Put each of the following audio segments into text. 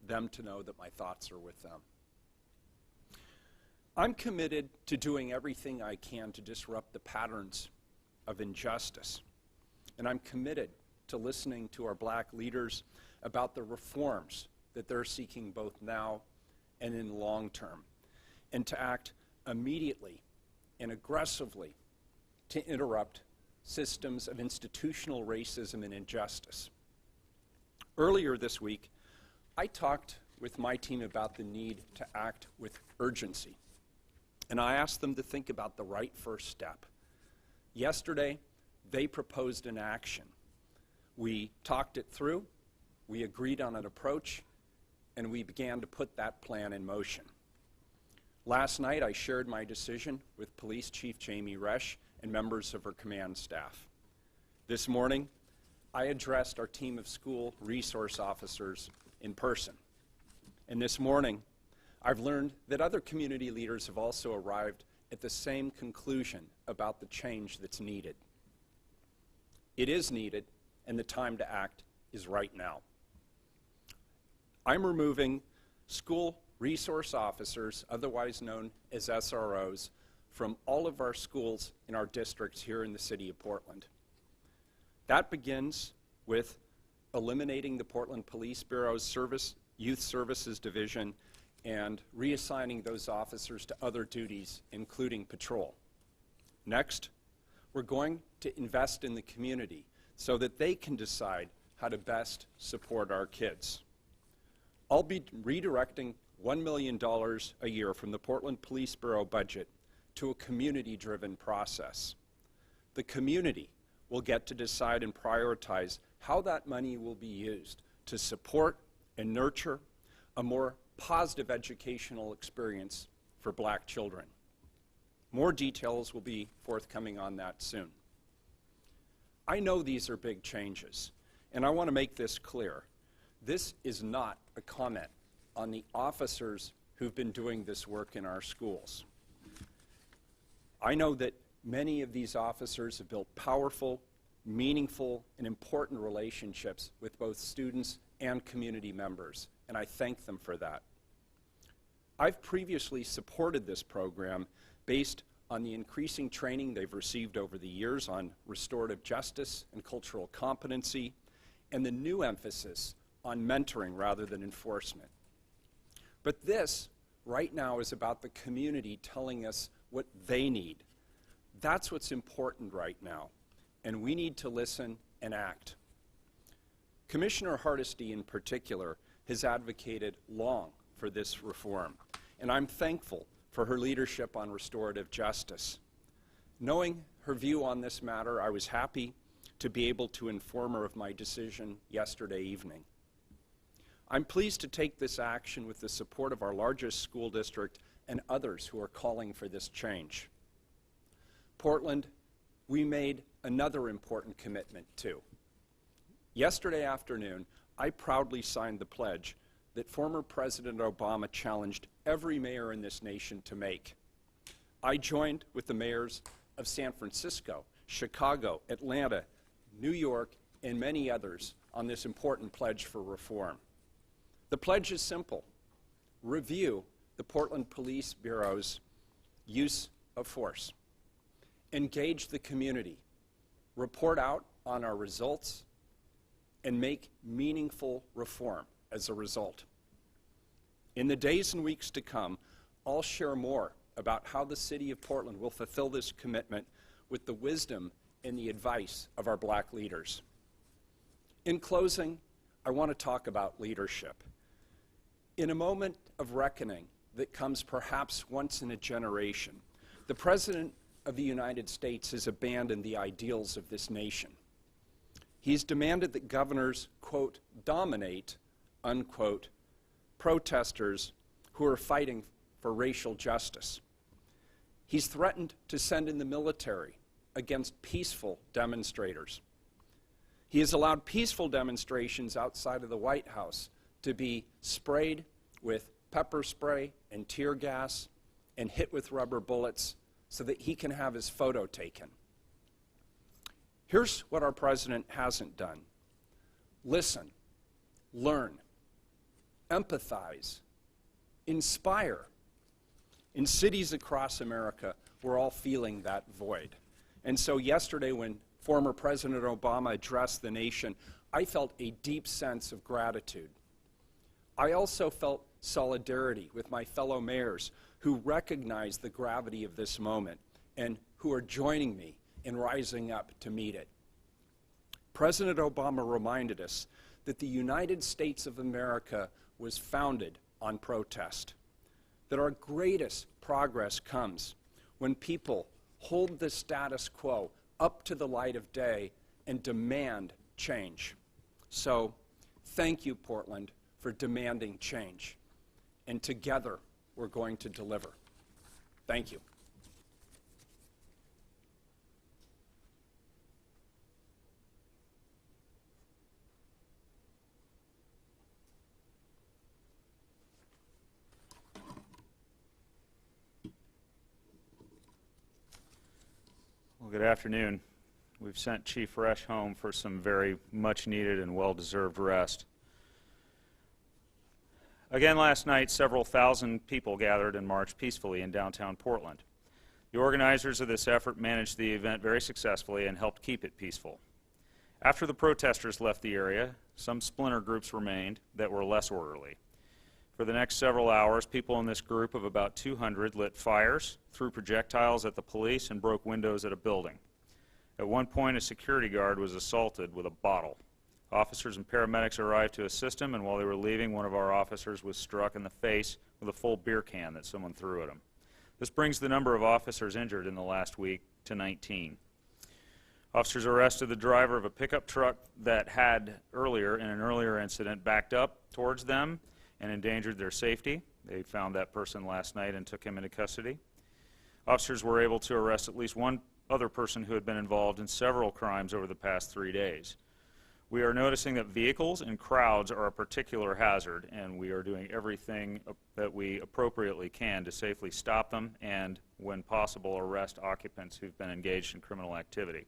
them to know that my thoughts are with them. I'm committed to doing everything I can to disrupt the patterns of injustice. And I'm committed to listening to our Black leaders about the reforms that they're seeking both now and in the long term, and to act immediately and aggressively to interrupt systems of institutional racism and injustice. Earlier this week, I talked with my team about the need to act with urgency, and I asked them to think about the right first step. Yesterday, they proposed an action. We talked it through, we agreed on an approach, and we began to put that plan in motion. Last night, I shared my decision with Police Chief Jamie Resch and members of her command staff. This morning, I addressed our team of school resource officers in person. And this morning, I've learned that other community leaders have also arrived at the same conclusion about the change that's needed. It is needed, and the time to act is right now. I'm removing school resource officers, otherwise known as SROs, from all of our schools in our districts here in the city of Portland. That begins with eliminating the Portland Police Bureau's Youth Services Division and reassigning those officers to other duties, including patrol. Next, we're going to invest in the community so that they can decide how to best support our kids. I'll be redirecting $1 million a year from the Portland Police Bureau budget to a community-driven process. The community will get to decide and prioritize how that money will be used to support and nurture a more positive educational experience for Black children. More details will be forthcoming on that soon. I know these are big changes, and I want to make this clear. This is not a comment on the officers who've been doing this work in our schools. I know that many of these officers have built powerful, meaningful, and important relationships with both students and community members, and I thank them for that. I've previously supported this program based on the increasing training they've received over the years on restorative justice and cultural competency, and the new emphasis on mentoring rather than enforcement. But this, right now, is about the community telling us what they need. That's what's important right now, and we need to listen and act. Commissioner Hardesty, in particular, has advocated long for this reform, and I'm thankful for her leadership on restorative justice. Knowing her view on this matter, I was happy to be able to inform her of my decision yesterday evening. I'm pleased to take this action with the support of our largest school district and others who are calling for this change. Portland, we made another important commitment too. Yesterday afternoon, I proudly signed the pledge that former President Obama challenged every mayor in this nation to make. I joined with the mayors of San Francisco, Chicago, Atlanta, New York, and many others on this important pledge for reform. The pledge is simple. Review the Portland Police Bureau's use of force. Engage the community. Report out on our results and make meaningful reform as a result. In the days and weeks to come, I'll share more about how the City of Portland will fulfill this commitment with the wisdom and the advice of our Black leaders. In closing, I want to talk about leadership. In a moment of reckoning that comes perhaps once in a generation, the President of the United States has abandoned the ideals of this nation. He's demanded that governors, quote, dominate, unquote, protesters who are fighting for racial justice. He's threatened to send in the military against peaceful demonstrators. He has allowed peaceful demonstrations outside of the White House to be sprayed with pepper spray and tear gas and hit with rubber bullets so that he can have his photo taken. Here's what our president hasn't done. Listen, learn, empathize, inspire. In cities across America, we're all feeling that void. And so yesterday when former President Obama addressed the nation, I felt a deep sense of gratitude. I also felt solidarity with my fellow mayors who recognize the gravity of this moment and who are joining me in rising up to meet it. President Obama reminded us that the United States of America was founded on protest, that our greatest progress comes when people hold the status quo up to the light of day and demand change. So, thank you, Portland, for demanding change. And together, we're going to deliver. Thank you. Well, good afternoon. We've sent Chief Resch home for some very much needed and well-deserved rest. Again last night, several thousand people gathered and marched peacefully in downtown Portland. The organizers of this effort managed the event very successfully and helped keep it peaceful. After the protesters left the area, some splinter groups remained that were less orderly. For the next several hours, people in this group of about 200 lit fires, threw projectiles at the police, and broke windows at a building. At one point, a security guard was assaulted with a bottle. Officers and paramedics arrived to assist him, and while they were leaving, one of our officers was struck in the face with a full beer can that someone threw at him. This brings the number of officers injured in the last week to 19. Officers arrested the driver of a pickup truck that had in an earlier incident, backed up towards them and endangered their safety. They found that person last night and took him into custody. Officers were able to arrest at least one other person who had been involved in several crimes over the past 3 days. We are noticing that vehicles and crowds are a particular hazard, and we are doing everything that we appropriately can to safely stop them and, when possible, arrest occupants who've been engaged in criminal activity.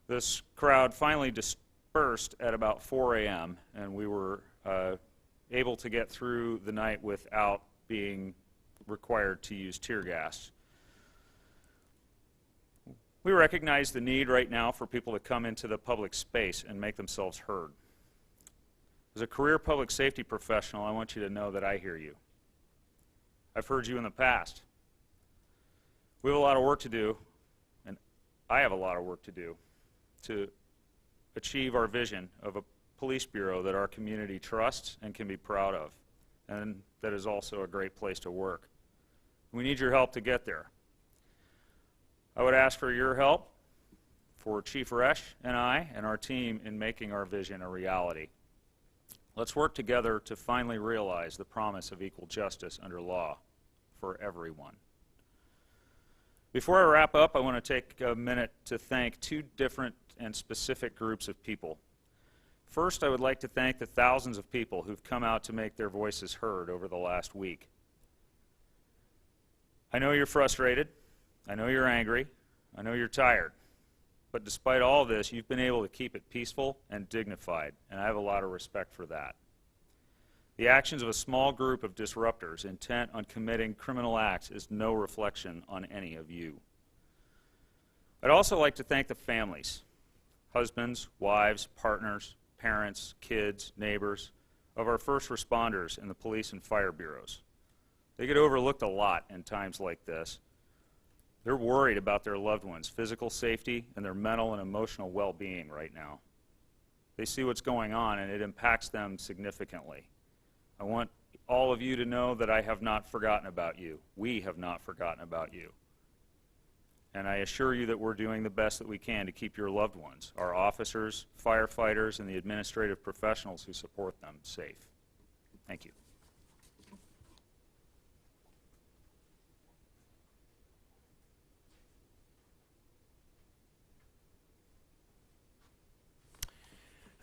This crowd finally dispersed at about 4 a.m., and we were able to get through the night without being required to use tear gas. We recognize the need right now for people to come into the public space and make themselves heard. As a career public safety professional, I want you to know that I hear you. I've heard you in the past. We have a lot of work to do, and I have a lot of work to do to achieve our vision of a police bureau that our community trusts and can be proud of, and that is also a great place to work. We need your help to get there. I would ask for your help for Chief Resch and I and our team in making our vision a reality. Let's work together to finally realize the promise of equal justice under law for everyone. Before I wrap up, I want to take a minute to thank two different and specific groups of people. First, I would like to thank the thousands of people who've come out to make their voices heard over the last week. I know you're frustrated. I know you're angry. I know you're tired. But despite all this, you've been able to keep it peaceful and dignified, and I have a lot of respect for that. The actions of a small group of disruptors intent on committing criminal acts is no reflection on any of you. I'd also like to thank the families, husbands, wives, partners, parents, kids, neighbors, of our first responders in the police and fire bureaus. They get overlooked a lot in times like this. They're worried about their loved ones' physical safety and their mental and emotional well-being right now. They see what's going on, and it impacts them significantly. I want all of you to know that I have not forgotten about you. We have not forgotten about you. And I assure you that we're doing the best that we can to keep your loved ones, our officers, firefighters, and the administrative professionals who support them safe. Thank you.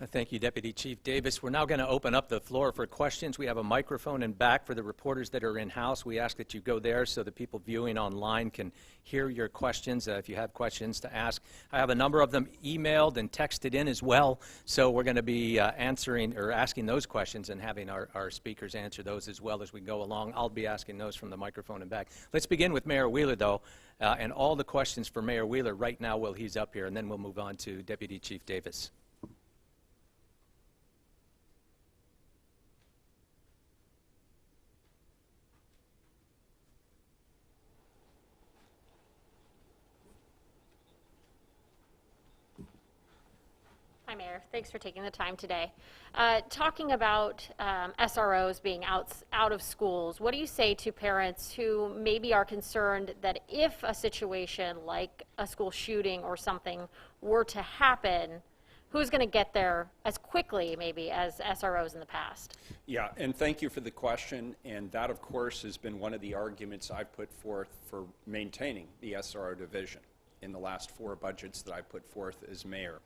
Thank you, Deputy Chief Davis. We're now going to open up the floor for questions. We have a microphone in back for the reporters that are in-house. We ask that you go there so the people viewing online can hear your questions if you have questions to ask. I have a number of them emailed and texted in as well, so we're going to be answering or asking those questions and having our speakers answer those as well as we go along. I'll be asking those from the microphone in back. Let's begin with Mayor Wheeler, though, and all the questions for Mayor Wheeler right now while he's up here, and then we'll move on to Deputy Chief Davis. Hi, Mayor. Thanks for taking the time today. Talking about SROs being out of schools, what do you say to parents who maybe are concerned that if a situation like a school shooting or something were to happen, who's going to get there as quickly maybe as SROs in the past? Yeah, and thank you for the question. And that, of course, has been one of the arguments I've put forth for maintaining the SRO division in the last 4 budgets that I put forth as mayor.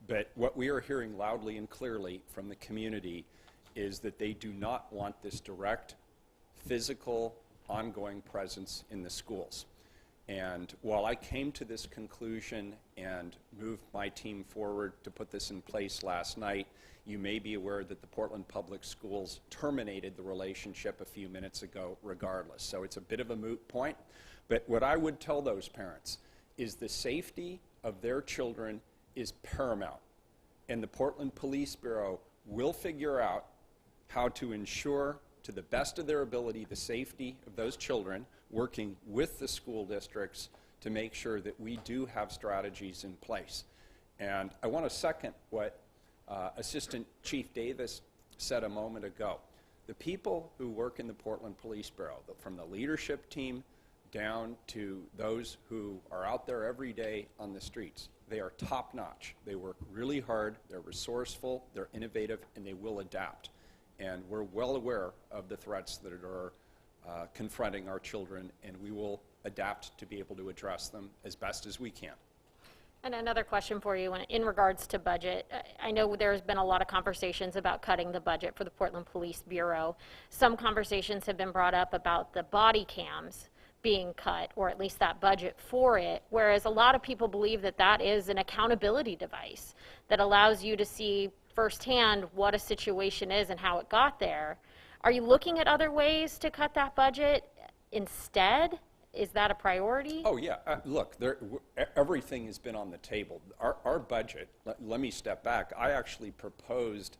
But what we are hearing loudly and clearly from the community is that they do not want this direct, physical, ongoing presence in the schools. And while I came to this conclusion and moved my team forward to put this in place last night, you may be aware that the Portland Public Schools terminated the relationship a few minutes ago regardless. So it's a bit of a moot point. But what I would tell those parents is the safety of their children is paramount, and the Portland Police Bureau will figure out how to ensure to the best of their ability the safety of those children, working with the school districts to make sure that we do have strategies in place. And I want to second what Assistant Chief Davis said a moment ago. The people who work in the Portland Police Bureau, from the leadership team down to those who are out there every day on the streets, they are top-notch. They work really hard, they're resourceful, they're innovative, and they will adapt. And we're well aware of the threats that are confronting our children, and we will adapt to be able to address them as best as we can. And another question for you in regards to budget. I know there's been a lot of conversations about cutting the budget for the Portland Police Bureau. Some conversations have been brought up about the body cams being cut, or at least that budget for it, whereas a lot of people believe that that is an accountability device that allows you to see firsthand what a situation is and how it got there. Are you looking at other ways to cut that budget instead? Is that a priority? Oh, yeah. Look, everything has been on the table. Our budget, let me step back. I actually proposed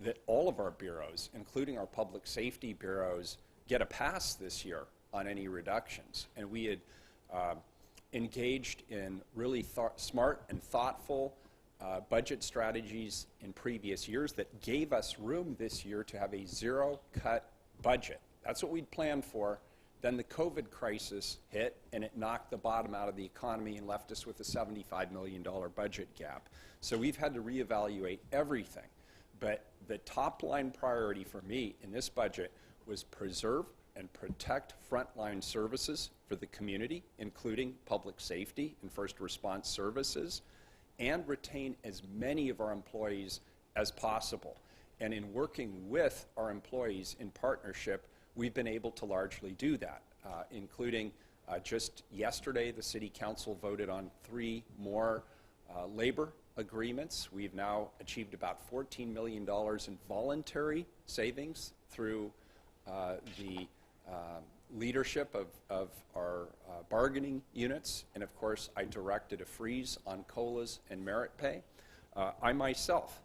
that all of our bureaus, including our public safety bureaus, get a pass this year on any reductions. And we had engaged in really smart and thoughtful budget strategies in previous years that gave us room this year to have a zero-cut budget. That's what we'd planned for. Then the COVID crisis hit, and it knocked the bottom out of the economy and left us with a $75 million budget gap. So we've had to reevaluate everything. But the top-line priority for me in this budget was preserve and protect frontline services for the community, including public safety and first response services, and retain as many of our employees as possible. And in working with our employees in partnership, we've been able to largely do that, including just yesterday, the City Council voted on 3 more labor agreements. We've now achieved about $14 million in voluntary savings through the leadership of our bargaining units, and of course I directed a freeze on COLAs and merit pay. I myself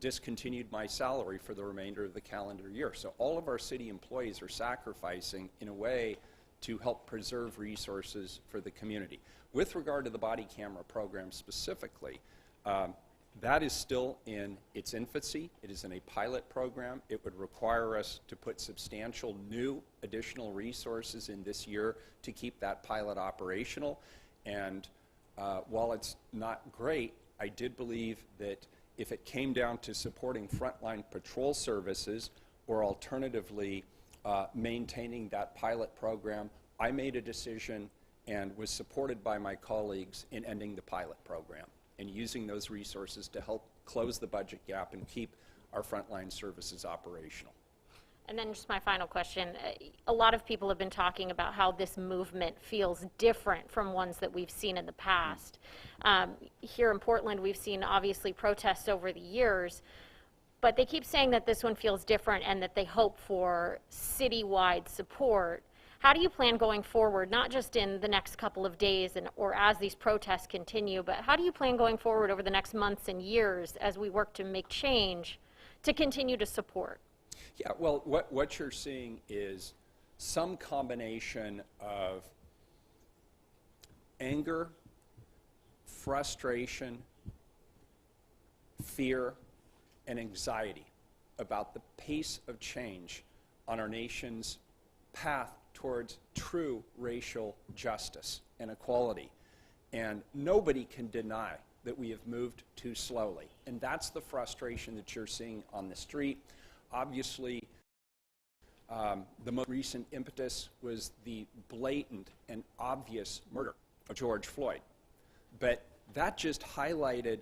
discontinued my salary for the remainder of the calendar year. So all of our city employees are sacrificing in a way to help preserve resources for the community. With regard to the body camera program specifically, that is still in its infancy. It is in a pilot program. It would require us to put substantial new additional resources in this year to keep that pilot operational. And while it's not great, I did believe that if it came down to supporting frontline patrol services or alternatively maintaining that pilot program, I made a decision and was supported by my colleagues in ending the pilot program and using those resources to help close the budget gap and keep our frontline services operational. And then just my final question. A lot of people have been talking about how this movement feels different from ones that we've seen in the past. Here in Portland, we've seen obviously protests over the years, but they keep saying that this one feels different and that they hope for citywide support. How do you plan going forward, not just in the next couple of days or as these protests continue, but how do you plan going forward over the next months and years as we work to make change to continue to support? Yeah, well, what you're seeing is some combination of anger, frustration, fear, and anxiety about the pace of change on our nation's path towards true racial justice and equality. And nobody can deny that we have moved too slowly. And that's the frustration that you're seeing on the street. Obviously, the most recent impetus was the blatant and obvious murder of George Floyd. But that just highlighted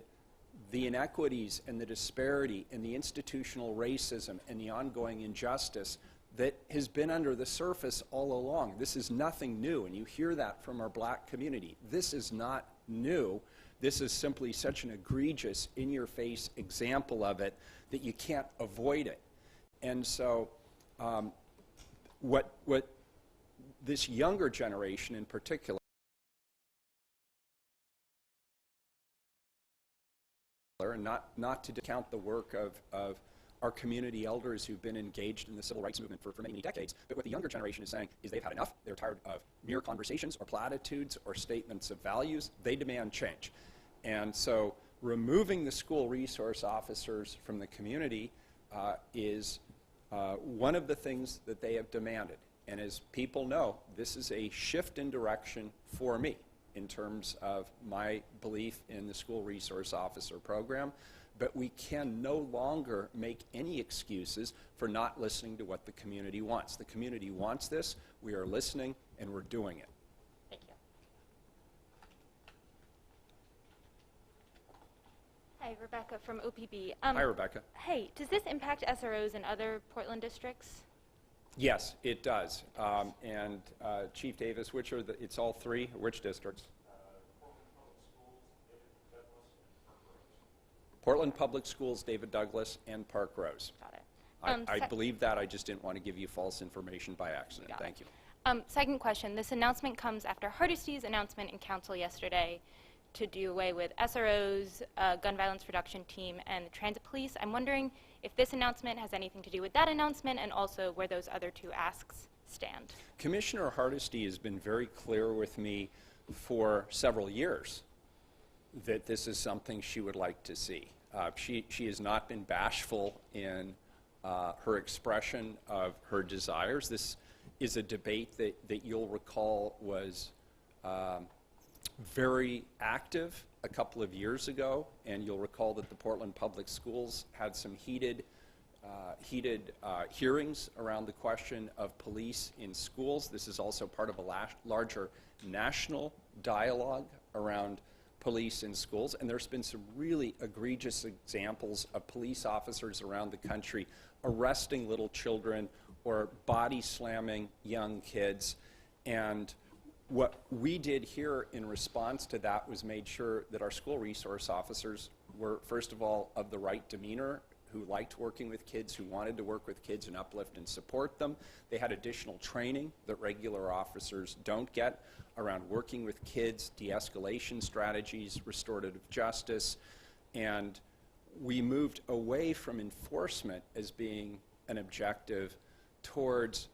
the inequities and the disparity and the institutional racism and the ongoing injustice that has been under the surface all along. This is nothing new, and you hear that from our black community. This is not new. This is simply such an egregious, in-your-face example of it that you can't avoid it. And so what this younger generation in particular, and not to discount the work of our community elders who've been engaged in the civil rights movement for many decades, but what the younger generation is saying is they've had enough. They're tired of mere conversations or platitudes or statements of values. They demand change. And so removing the school resource officers from the community is one of the things that they have demanded. And as people know, this is a shift in direction for me in terms of my belief in the school resource officer program. But we can no longer make any excuses for not listening to what the community wants. The community wants this, we are listening, and we're doing it. Thank you. Hi, Rebecca from OPB. Hi, Rebecca. Hey, does this impact SROs in other Portland districts? Yes, it does. And Chief Davis, it's all three, which districts? Portland Public Schools, David Douglas, and Park Rose. Got it. I believe that. I just didn't want to give you false information by accident. Thank you. Second question. This announcement comes after Hardesty's announcement in council yesterday to do away with SROs, gun violence reduction team, and the transit police. I'm wondering if this announcement has anything to do with that announcement and also where those other two asks stand. Commissioner Hardesty has been very clear with me for several years that this is something she would like to see. She has not been bashful in her expression of her desires. This is a debate that you'll recall was very active a couple of years ago, and you'll recall that the Portland Public Schools had some heated hearings around the question of police in schools. This is also part of a larger national dialogue around police in schools, and there's been some really egregious examples of police officers around the country arresting little children or body slamming young kids. And what we did here in response to that was made sure that our school resource officers were, first of all, of the right demeanor, who liked working with kids, who wanted to work with kids and uplift and support them. They had additional training that regular officers don't get around working with kids, de-escalation strategies, restorative justice, and we moved away from enforcement as being an objective towards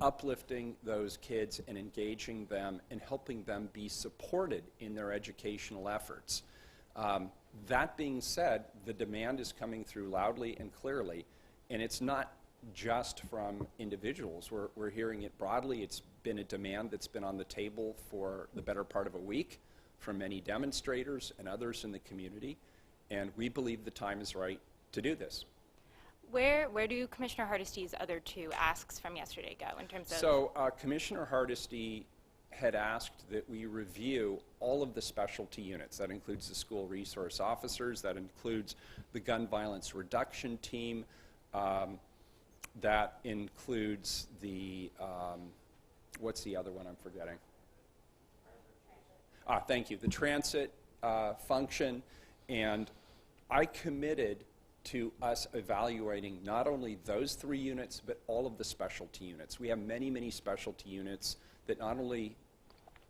uplifting those kids and engaging them and helping them be supported in their educational efforts. That being said, the demand is coming through loudly and clearly, and it's not just from individuals. We're hearing it broadly. It's been a demand that's been on the table for the better part of a week from many demonstrators and others in the community, and we believe the time is right to do this. Where do Commissioner Hardesty's other two asks from yesterday go in terms of? So Commissioner Hardesty had asked that we review all of the specialty units. That includes the school resource officers, that includes the gun violence reduction team, that includes the, what's the other one I'm forgetting? Thank you, the transit function. And I committed to us evaluating not only those 3 units, but all of the specialty units. We have many, many specialty units that not only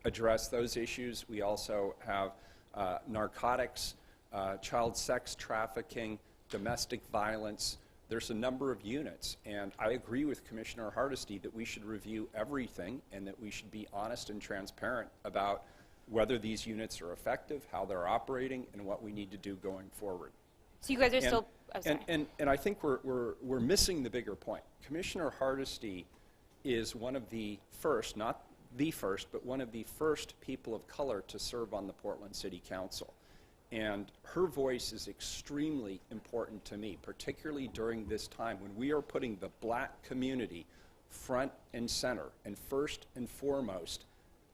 address those issues, we also have narcotics, child sex trafficking, domestic violence. There's a number of units, and I agree with Commissioner Hardesty that we should review everything and that we should be honest and transparent about whether these units are effective, how they're operating, and what we need to do going forward. So you guys are still, oh, sorry. And I think we're missing the bigger point. Commissioner Hardesty is one of the first, not the first, but one of the first people of color to serve on the Portland City Council. And her voice is extremely important to me, particularly during this time when we are putting the black community front and center and first and foremost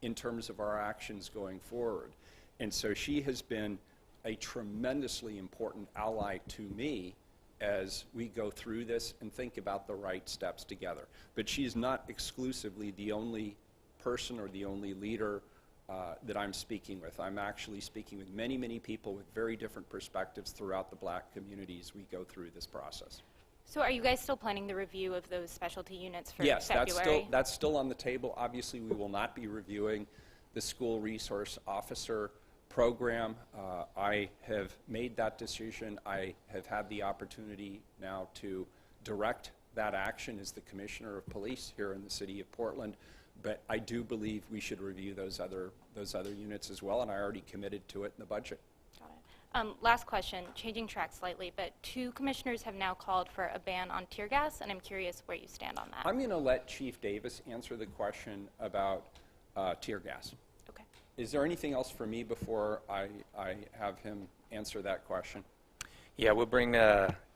in terms of our actions going forward. And so she has been a tremendously important ally to me as we go through this and think about the right steps together. But she's not exclusively the only person or the only leader that I'm speaking with. I'm actually speaking with many, many people with very different perspectives throughout the black community as we go through this process. So are you guys still planning the review of those specialty units for Yes, February? that's still on the table. Obviously, we will not be reviewing the school resource officer program. I have made that decision. I have had the opportunity now to direct that action as the Commissioner of Police here in the City of Portland. But I do believe we should review those other units as well, and I already committed to it in the budget. Got it. Last question, changing track slightly, but 2 commissioners have now called for a ban on tear gas, and I'm curious where you stand on that. I'm going to let Chief Davis answer the question about tear gas. Okay. Is there anything else for me before I have him answer that question? Yeah, we'll bring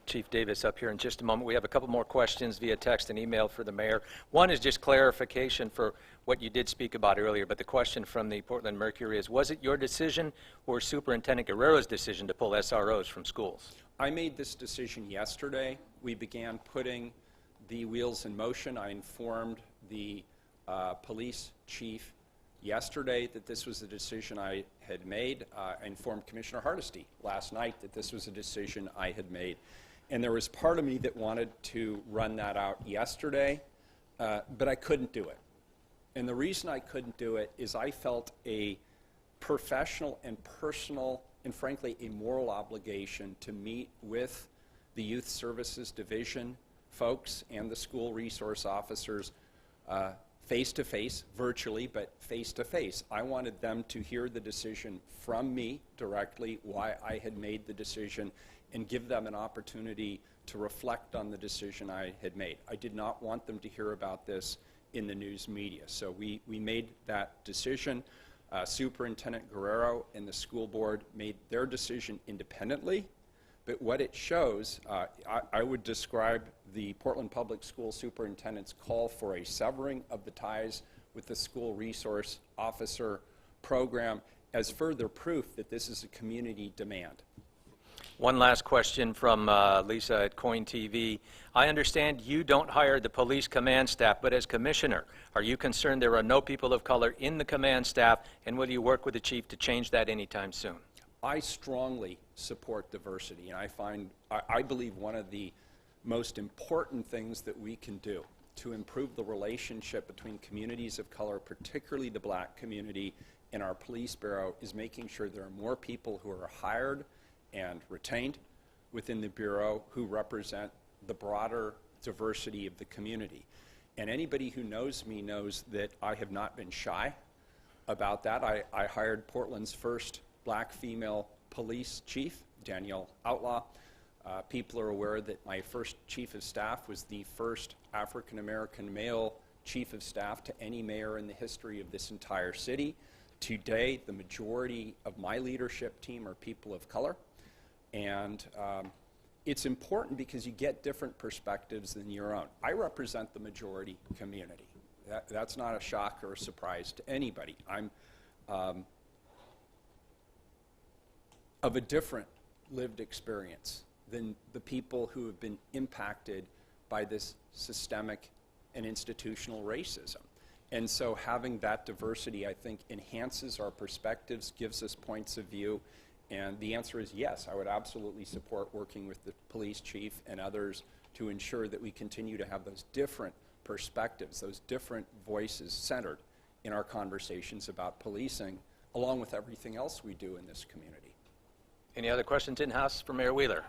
Chief Davis up here in just a moment. We have a couple more questions via text and email for the mayor. One is just clarification for what you did speak about earlier, but the question from the Portland Mercury is, was it your decision or Superintendent Guerrero's decision to pull SROs from schools? I made this decision yesterday. We began putting the wheels in motion. I informed the police chief yesterday that this was a decision I had made. I informed Commissioner Hardesty last night that this was a decision I had made. And there was part of me that wanted to run that out yesterday, but I couldn't do it. And the reason I couldn't do it is I felt a professional and personal and frankly a moral obligation to meet with the Youth Services Division folks and the school resource officers face-to-face, virtually, but face-to-face. I wanted them to hear the decision from me directly, why I had made the decision, and give them an opportunity to reflect on the decision I had made. I did not want them to hear about this in the news media. So we made that decision. Superintendent Guerrero and the school board made their decision independently, but what it shows, I would describe the Portland Public School Superintendent's call for a severing of the ties with the school resource officer program as further proof that this is a community demand. One last question from Lisa at Coin TV. I understand you don't hire the police command staff, but as commissioner, are you concerned there are no people of color in the command staff, and will you work with the chief to change that anytime soon? I strongly support diversity, and I believe one of the most important things that we can do to improve the relationship between communities of color, particularly the black community, and our police bureau is making sure there are more people who are hired and retained within the bureau who represent the broader diversity of the community. And anybody who knows me knows that I have not been shy about that. I hired Portland's first black female police chief, Danielle Outlaw. People are aware that my first chief of staff was the first African-American male chief of staff to any mayor in the history of this entire city. Today, the majority of my leadership team are people of color. And it's important because you get different perspectives than your own. I represent the majority community. That's not a shock or a surprise to anybody. I'm of a different lived experience than the people who have been impacted by this systemic and institutional racism. And so having that diversity, I think, enhances our perspectives, gives us points of view, and the answer is yes, I would absolutely support working with the police chief and others to ensure that we continue to have those different perspectives, those different voices centered in our conversations about policing, along with everything else we do in this community. Any other questions in-house for Mayor Wheeler?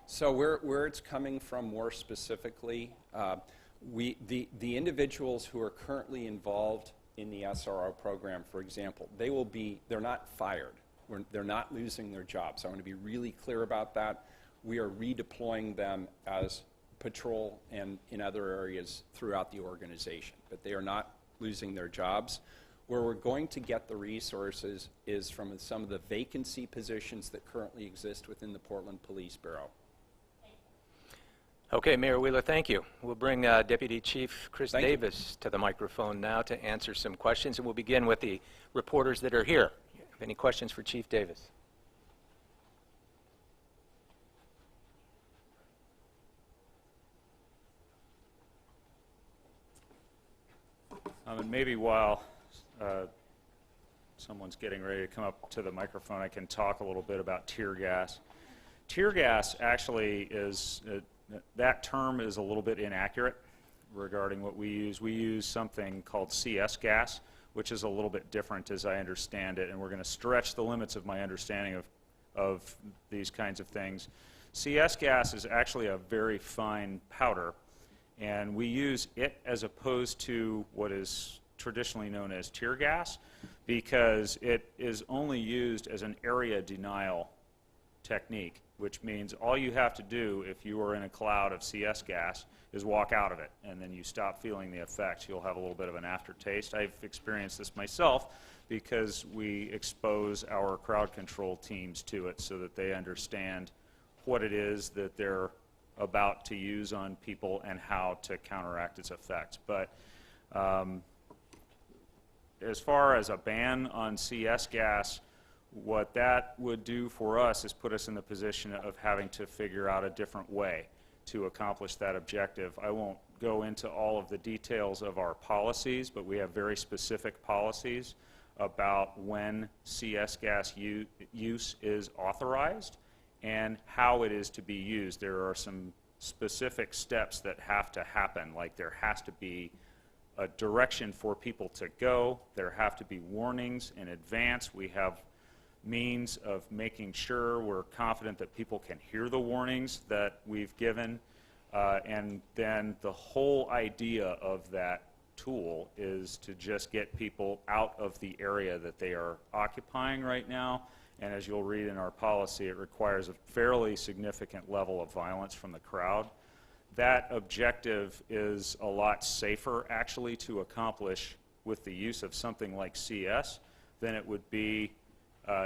So where it's coming from more specifically, the individuals who are currently involved in the SRO program, for example, they're not fired. They're not losing their jobs. I want to be really clear about that. We are redeploying them as patrol and in other areas throughout the organization, but they are not losing their jobs. Where we're going to get the resources is from some of the vacancy positions that currently exist within the Portland Police Bureau. Okay, Mayor Wheeler, thank you. We'll bring Deputy Chief Chris Thank you. Davis to the microphone now to answer some questions, and we'll begin with the reporters that are here. Any questions for Chief Davis? And maybe while someone's getting ready to come up to the microphone, I can talk a little bit about tear gas. Tear gas actually is, that term is a little bit inaccurate regarding what we use. We use something called CS gas, which is a little bit different as I understand it, and we're going to stretch the limits of my understanding of these kinds of things. CS gas is actually a very fine powder, and we use it as opposed to what is traditionally known as tear gas because it is only used as an area denial technique, which means all you have to do if you are in a cloud of CS gas is walk out of it, and then you stop feeling the effects. You'll have a little bit of an aftertaste. I've experienced this myself because we expose our crowd control teams to it so that they understand what it is that they're about to use on people and how to counteract its effects. But as far as a ban on CS gas, what that would do for us is put us in the position of having to figure out a different way to accomplish that objective. I won't go into all of the details of our policies, but we have very specific policies about when CS gas use is authorized and how it is to be used. There are some specific steps that have to happen, like there has to be a direction for people to go, there have to be warnings in advance. We have means of making sure we're confident that people can hear the warnings that we've given, and then the whole idea of that tool is to just get people out of the area that they are occupying right now, and as you'll read in our policy, it requires a fairly significant level of violence from the crowd. That objective is a lot safer actually to accomplish with the use of something like CS than it would be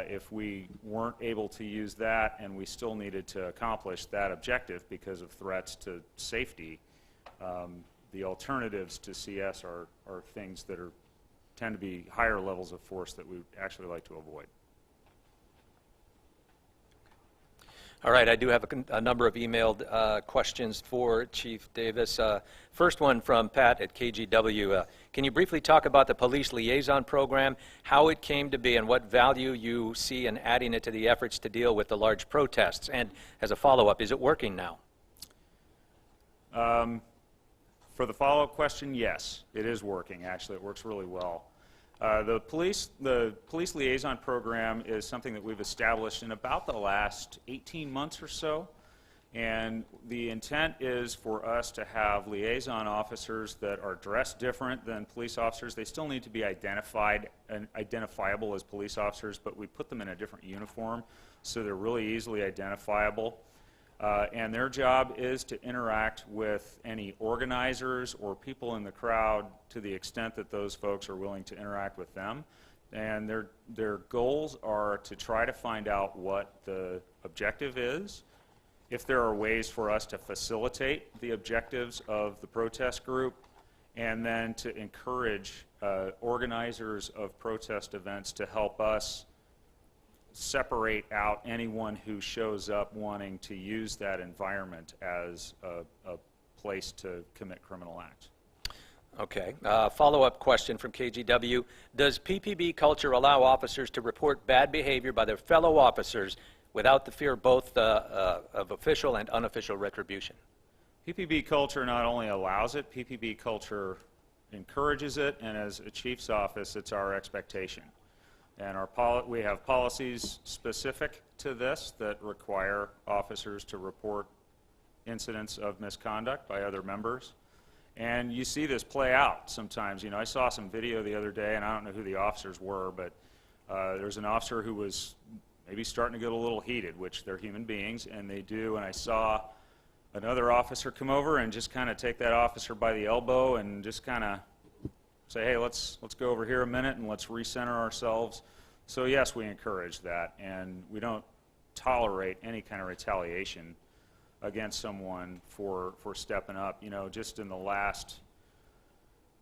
if we weren't able to use that and we still needed to accomplish that objective because of threats to safety. The alternatives to CS are things that tend to be higher levels of force that we would actually like to avoid. All right, I do have a number of emailed questions for Chief Davis. First one from Pat at KGW. Can you briefly talk about the police liaison program, how it came to be, and what value you see in adding it to the efforts to deal with the large protests? And as a follow-up, is it working now? For the follow-up question, yes, it is working. Actually, it works really well. The police liaison program is something that we've established in about the last 18 months or so, and the intent is for us to have liaison officers that are dressed different than police officers. They still need to be identified and identifiable as police officers, but we put them in a different uniform so they're really easily identifiable. And their job is to interact with any organizers or people in the crowd to the extent that those folks are willing to interact with them. And their goals are to try to find out what the objective is, if there are ways for us to facilitate the objectives of the protest group, and then to encourage organizers of protest events to help us separate out anyone who shows up wanting to use that environment as a place to commit criminal acts. Okay. Follow-up question from KGW. Does PPB culture allow officers to report bad behavior by their fellow officers without the fear both of official and unofficial retribution? PPB culture not only allows it, PPB culture encourages it, and as a chief's office, it's our expectation. And we have policies specific to this that require officers to report incidents of misconduct by other members. And you see this play out sometimes. You know, I saw some video the other day, and I don't know who the officers were, but there's an officer who was maybe starting to get a little heated, which they're human beings, and they do. And I saw another officer come over and just kind of take that officer by the elbow and just kind of say, hey, let's go over here a minute and let's recenter ourselves. So yes, we encourage that, and we don't tolerate any kind of retaliation against someone for stepping up. You know, just in the last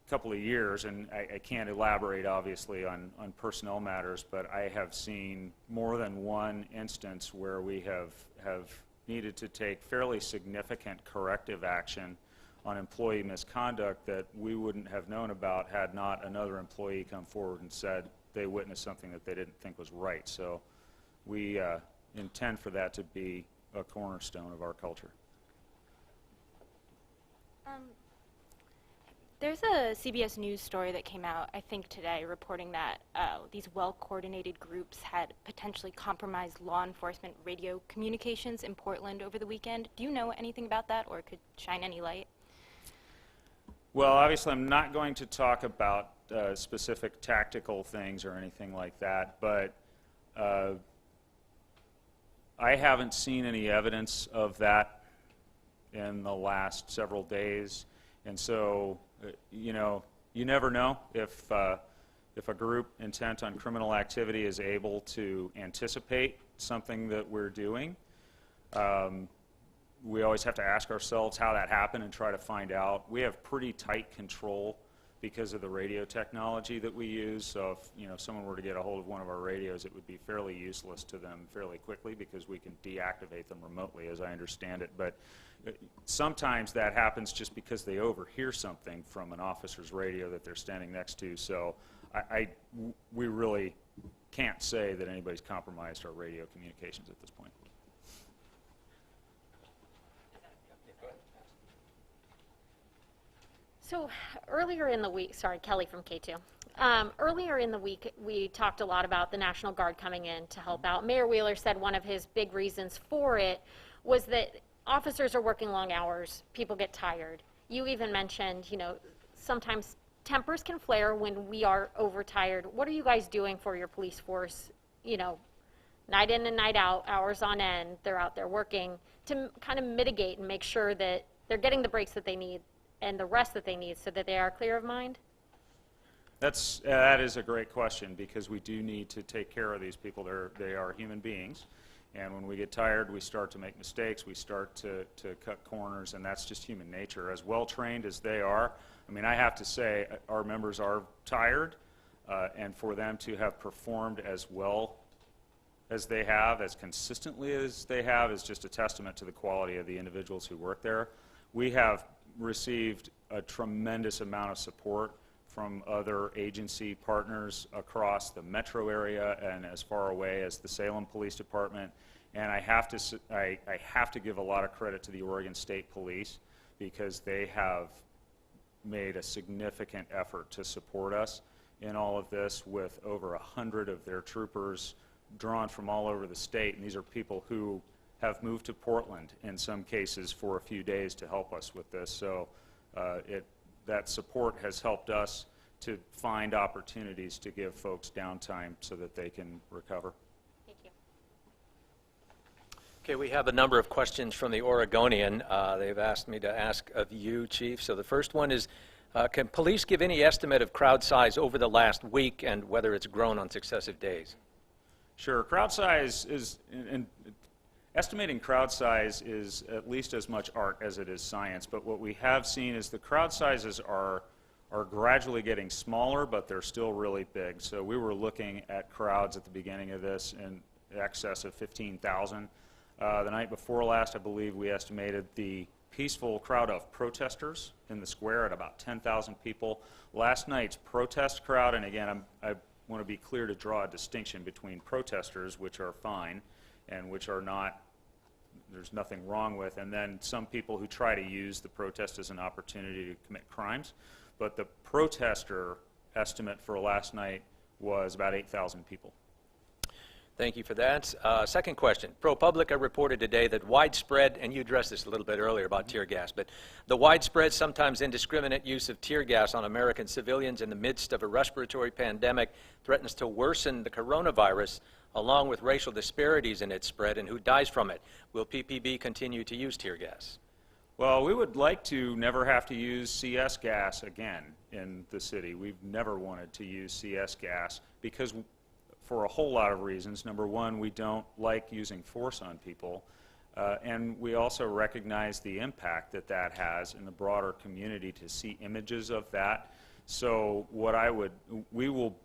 couple of years, and I can't elaborate obviously on personnel matters, but I have seen more than one instance where we have needed to take fairly significant corrective action on employee misconduct that we wouldn't have known about had not another employee come forward and said they witnessed something that they didn't think was right. So we intend for that to be a cornerstone of our culture. There's a CBS News story that came out, I think today, reporting that these well-coordinated groups had potentially compromised law enforcement radio communications in Portland over the weekend. Do you know anything about that, or could shine any light? Well, obviously I'm not going to talk about specific tactical things or anything like that, but I haven't seen any evidence of that in the last several days, and so you know, you never know if a group intent on criminal activity is able to anticipate something that we're doing. We always have to ask ourselves how that happened and try to find out. We have pretty tight control because of the radio technology that we use. So if someone were to get a hold of one of our radios, it would be fairly useless to them fairly quickly because we can deactivate them remotely, as I understand it. But sometimes that happens just because they overhear something from an officer's radio that they're standing next to. So we really can't say that anybody's compromised our radio communications at this point. So earlier in the week, sorry, Kelly from K2. Earlier in the week, we talked a lot about the National Guard coming in to help out. Mayor Wheeler said one of his big reasons for it was that officers are working long hours, people get tired. You even mentioned, sometimes tempers can flare when we are overtired. What are you guys doing for your police force, night in and night out, hours on end, they're out there working to kind of mitigate and make sure that they're getting the breaks that they need and the rest that they need so that they are clear of mind? That is a great question, because we do need to take care of these people. They are human beings, and when we get tired, we start to make mistakes, we start to cut corners, and that's just human nature. As well trained as they are, I mean, I have to say our members are tired, and for them to have performed as well as they have, as consistently as they have, is just a testament to the quality of the individuals who work there. We have received a tremendous amount of support from other agency partners across the metro area and as far away as the Salem Police Department. And I have to give a lot of credit to the Oregon State Police, because they have made a significant effort to support us in all of this, with over 100 of their troopers drawn from all over the state. And these are people who have moved to Portland in some cases for a few days to help us with this. So that support has helped us to find opportunities to give folks downtime so that they can recover. Thank you. Okay, we have a number of questions from the Oregonian. They've asked me to ask of you, Chief. So the first one is, Can police give any estimate of crowd size over the last week and whether it's grown on successive days? Sure. Crowd size is, estimating crowd size is at least as much art as it is science, but what we have seen is the crowd sizes are gradually getting smaller, but they're still really big. So we were looking at crowds at the beginning of this in excess of 15,000. The night before last, I believe we estimated the peaceful crowd of protesters in the square at about 10,000 people. Last night's protest crowd, and again, I want to be clear to draw a distinction between protesters, which are fine, and which are not, there's nothing wrong with, and then some people who try to use the protest as an opportunity to commit crimes. But the protester estimate for last night was about 8,000 people. Thank you for that. Second question. ProPublica reported today that widespread, and you addressed this a little bit earlier about tear gas, but the widespread, sometimes indiscriminate use of tear gas on American civilians in the midst of a respiratory pandemic threatens to worsen the coronavirus, along with racial disparities in its spread and who dies from it. Will PPB continue to use tear gas? Well, we would like to never have to use CS gas again in the city. We've never wanted to use CS gas because for a whole lot of reasons. Number one, we don't like using force on people, and we also recognize the impact that that has in the broader community to see images of that. So we will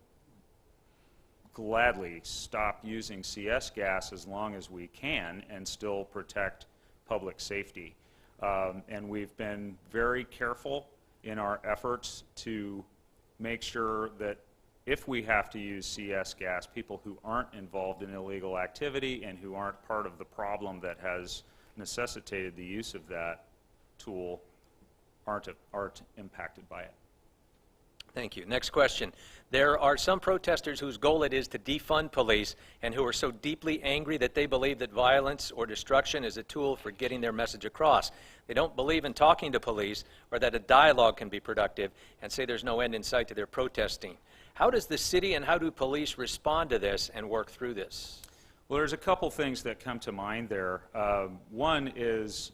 gladly stop using CS gas as long as we can and still protect public safety. And we've been very careful in our efforts to make sure that if we have to use CS gas, people who aren't involved in illegal activity and who aren't part of the problem that has necessitated the use of that tool aren't impacted by it. Thank you. Next question. There are some protesters whose goal it is to defund police and who are so deeply angry that they believe that violence or destruction is a tool for getting their message across. They don't believe in talking to police or that a dialogue can be productive and say there's no end in sight to their protesting. How does the city and how do police respond to this and work through this? Well, there's a couple things that come to mind there. One is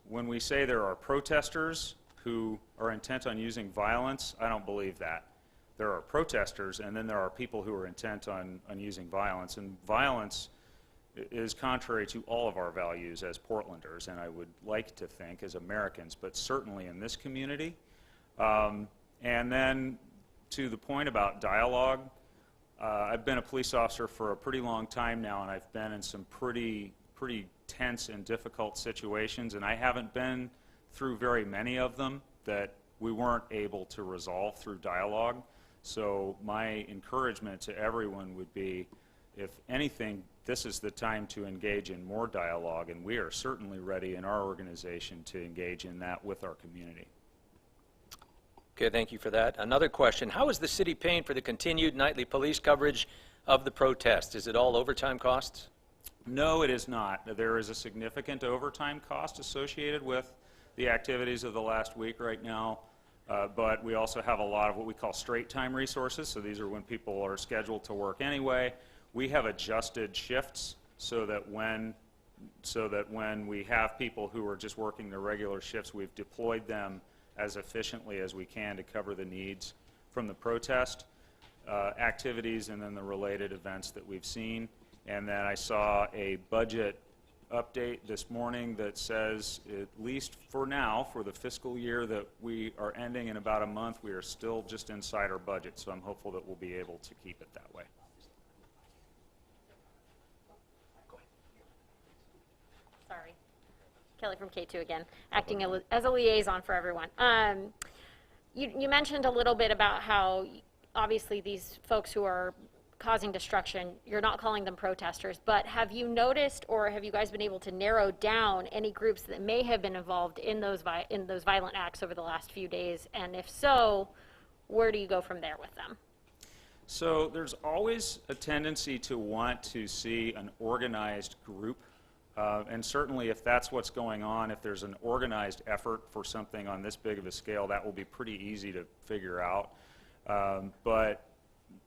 when we say there are protesters who are intent on using violence, I don't believe that. There are protesters, and then there are people who are intent on using violence. And violence is contrary to all of our values as Portlanders, and I would like to think as Americans, but certainly in this community. And then to the point about dialogue, I've been a police officer for a pretty long time now, and I've been in some pretty tense and difficult situations, and I haven't been through very many of them that we weren't able to resolve through dialogue. So my encouragement to everyone would be, if anything, this is the time to engage in more dialogue, and we are certainly ready in our organization to engage in that with our community. Okay, thank you for that. Another question. How is the city paying for the continued nightly police coverage of the protest? Is it all overtime costs? No, it is not. There is a significant overtime cost associated with the activities of the last week right now, but we also have a lot of what we call straight time resources. So these are when people are scheduled to work anyway. We have adjusted shifts so that when we have people who are just working their regular shifts, we've deployed them as efficiently as we can to cover the needs from the protest activities and then the related events that we've seen. And then I saw a budget update this morning that says, at least for now, for the fiscal year that we are ending in about a month, we are still just inside our budget. So I'm hopeful that we'll be able to keep it that way. Sorry. Kelly from K2 again, acting as a liaison for everyone. You mentioned a little bit about how obviously these folks who are causing destruction, you're not calling them protesters, but have you noticed or have you guys been able to narrow down any groups that may have been involved in those violent acts over the last few days? And if so, where do you go from there with them? So there's always a tendency to want to see an organized group. And certainly if that's what's going on, if there's an organized effort for something on this big of a scale, that will be pretty easy to figure out. But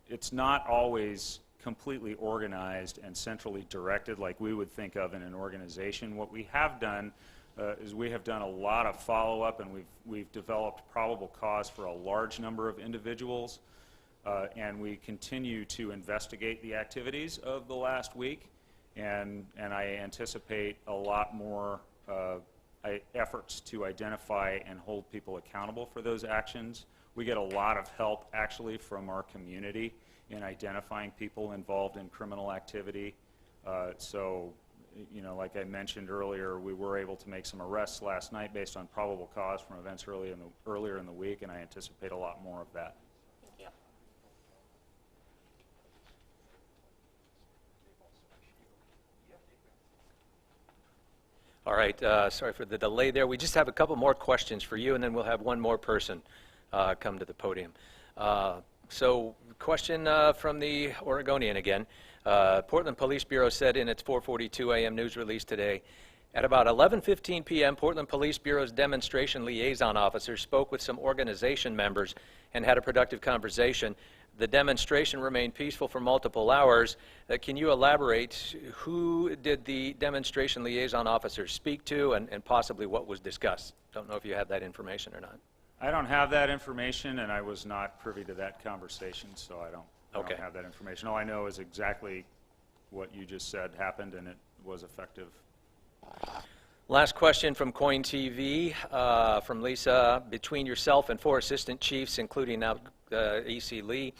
it's not always completely organized and centrally directed like we would think of in an organization. What we have done is we have done a lot of follow-up, and we've developed probable cause for a large number of individuals, and we continue to investigate the activities of the last week, and I anticipate a lot more efforts to identify and hold people accountable for those actions. We get a lot of help, actually, from our community in identifying people involved in criminal activity. So, you know, like I mentioned earlier, we were able to make some arrests last night based on probable cause from events earlier in the week, and I anticipate a lot more of that. Thank you. All right, sorry for the delay there. We just have a couple more questions for you, and then we'll have one more person come to the podium. So, question from the Oregonian again. Portland Police Bureau said in its 4:42 a.m. news release today, at about 11:15 p.m., Portland Police Bureau's demonstration liaison officer spoke with some organization members and had a productive conversation. The demonstration remained peaceful for multiple hours. Can you elaborate? Who did the demonstration liaison officer speak to, and possibly what was discussed? Don't know if you have that information or not. I don't have that information, and I was not privy to that conversation, so I don't have that information. All I know is exactly what you just said happened, and it was effective. Last question from Coin TV, from Lisa. Between yourself and 4 assistant chiefs, including now E.C. Lee,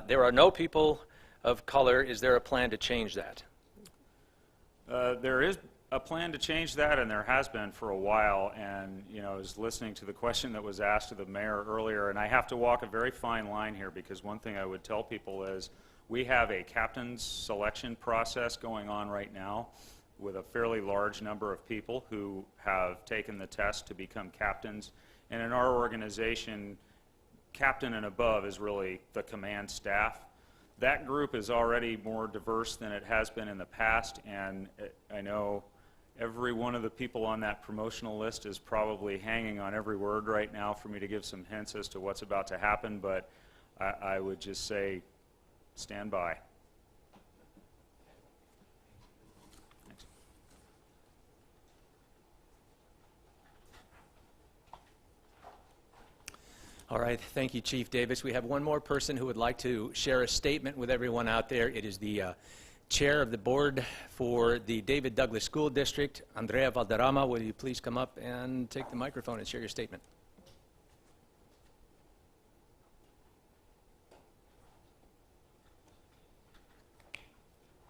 there are no people of color. Is there a plan to change that? There is a plan to change that, and there has been for a while. And, you know, I was listening to the question that was asked to the mayor earlier, and I have to walk a very fine line here, because one thing I would tell people is we have a captain's selection process going on right now with a fairly large number of people who have taken the test to become captains. And in our organization, captain and above is really the command staff. That group is already more diverse than it has been in the past, and I know every one of the people on that promotional list is probably hanging on every word right now for me to give some hints as to what's about to happen, but I would just say stand by. Thanks. All right, thank you, Chief Davis. We have one more person who would like to share a statement with everyone out there. It is the Chair of the Board for the David Douglas School District, Andrea Valderrama. Will you please come up and take the microphone and share your statement?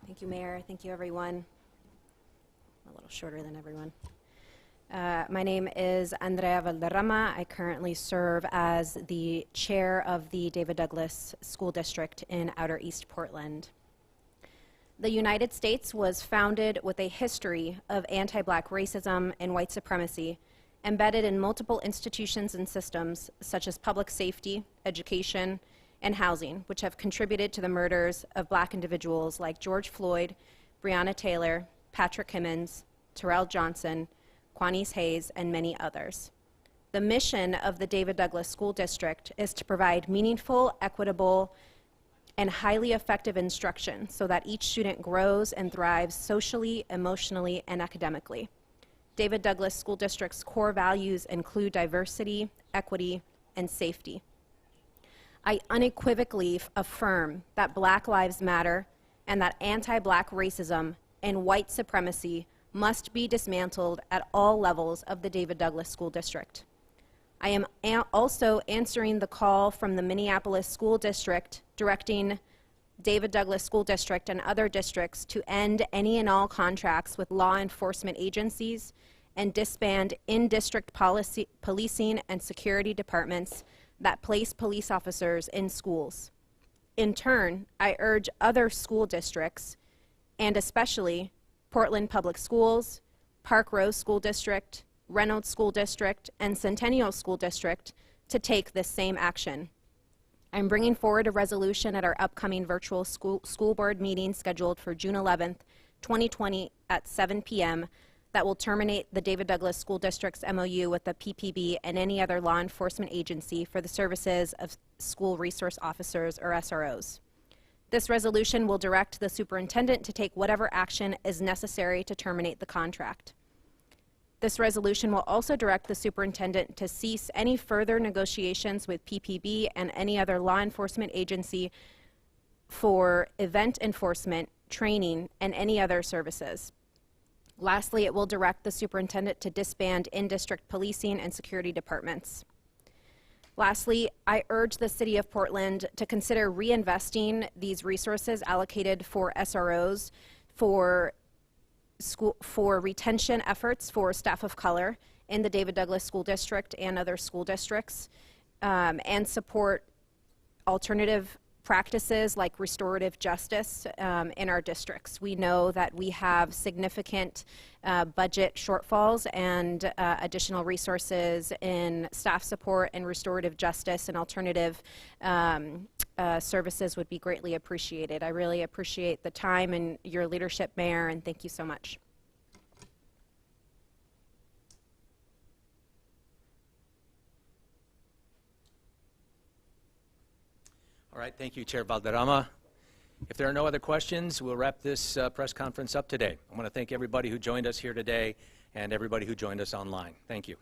Thank you, Mayor. Thank you, everyone. I'm a little shorter than everyone. My name is Andrea Valderrama. I currently serve as the chair of the David Douglas School District in Outer East Portland. The United States was founded with a history of anti-Black racism and white supremacy embedded in multiple institutions and systems such as public safety, education, and housing, which have contributed to the murders of Black individuals like George Floyd, Breonna Taylor, Patrick Himmons, Terrell Johnson, Quanice Hayes, and many others. The mission of the David Douglas School District is to provide meaningful, equitable, and highly effective instruction so that each student grows and thrives socially, emotionally, and academically. David Douglas School District's core values include diversity, equity, and safety. I unequivocally affirm that Black Lives Matter and that anti-Black racism and white supremacy must be dismantled at all levels of the David Douglas School District. I am also answering the call from the Minneapolis School District directing David Douglas School District and other districts to end any and all contracts with law enforcement agencies and disband in-district policing and security departments that place police officers in schools. In turn, I urge other school districts, and especially Portland Public Schools, Park Rose School District, Reynolds School District, and Centennial School District to take this same action. I'm bringing forward a resolution at our upcoming virtual school board meeting scheduled for June 11th, 2020 at 7 p.m. that will terminate the David Douglas School District's MOU with the PPB and any other law enforcement agency for the services of school resource officers or SROs. This resolution will direct the superintendent to take whatever action is necessary to terminate the contract. This resolution will also direct the superintendent to cease any further negotiations with PPB and any other law enforcement agency for event enforcement, training, and any other services. Lastly, it will direct the superintendent to disband in-district policing and security departments. Lastly, I urge the City of Portland to consider reinvesting these resources allocated for SROs for retention efforts for staff of color in the David Douglas School District and other school districts, and support alternative practices like restorative justice in our districts. We know that we have significant budget shortfalls, and additional resources in staff support and restorative justice and alternative services would be greatly appreciated. I really appreciate the time and your leadership, Mayor, and thank you so much. All right, thank you, Chair Valderrama. If there are no other questions, we'll wrap this press conference up today. I want to thank everybody who joined us here today and everybody who joined us online. Thank you.